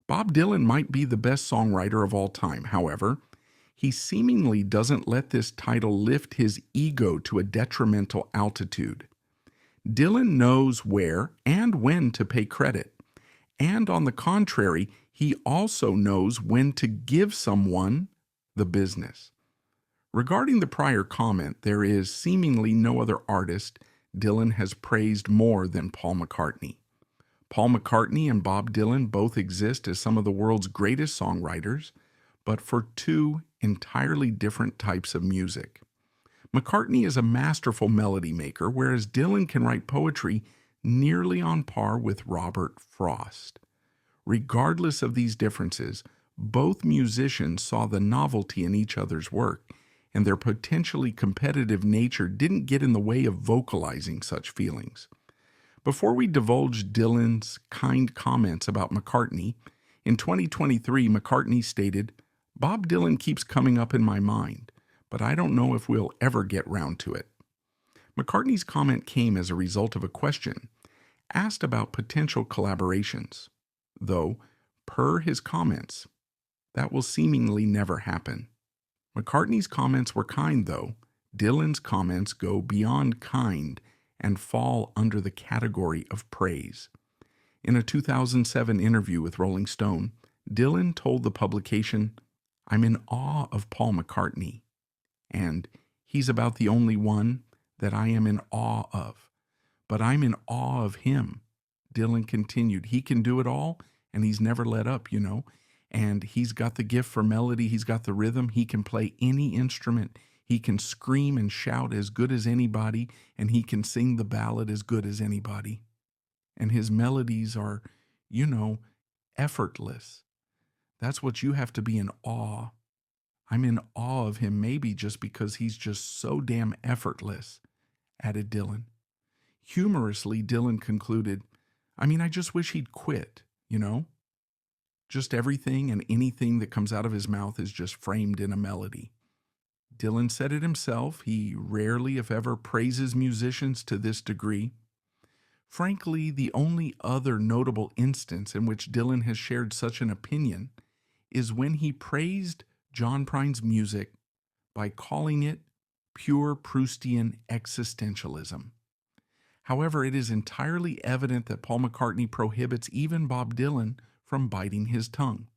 Bob Dylan might be the best songwriter of all time. However, he seemingly doesn't let this title lift his ego to a detrimental altitude. Dylan knows where and when to pay credit. And on the contrary, he also knows when to give someone the business. Regarding the prior comment, there is seemingly no other artist Dylan has praised more than Paul McCartney. Paul McCartney and Bob Dylan both exist as some of the world's greatest songwriters, but for two entirely different types of music. McCartney is a masterful melody maker, whereas Dylan can write poetry nearly on par with Robert Frost. Regardless of these differences, both musicians saw the novelty in each other's work, and their potentially competitive nature didn't get in the way of vocalizing such feelings. Before we divulge Dylan's kind comments about McCartney, in 2023, McCartney stated, "Bob Dylan keeps coming up in my mind, but I don't know if we'll ever get round to it." McCartney's comment came as a result of a question asked about potential collaborations, though, per his comments, that will seemingly never happen. McCartney's comments were kind, though. Dylan's comments go beyond kind and fall under the category of praise. In a 2007 interview with Rolling Stone, Dylan told the publication, "I'm in awe of Paul McCartney, and he's about the only one that I am in awe of. But I'm in awe of him." Dylan continued, "He can do it all, and he's never let up, and he's got the gift for melody, he's got the rhythm, he can play any instrument, he can scream and shout as good as anybody, and he can sing the ballad as good as anybody. And his melodies are, effortless. That's what you have to be in awe. I'm in awe of him maybe just because he's just so damn effortless," added Dylan. Humorously, Dylan concluded, I just wish he'd quit, Just everything and anything that comes out of his mouth is just framed in a melody." Dylan said it himself. He rarely, if ever, praises musicians to this degree. Frankly, the only other notable instance in which Dylan has shared such an opinion is when he praised John Prine's music by calling it pure Proustian existentialism. However, it is entirely evident that Paul McCartney prohibits even Bob Dylan from biting his tongue.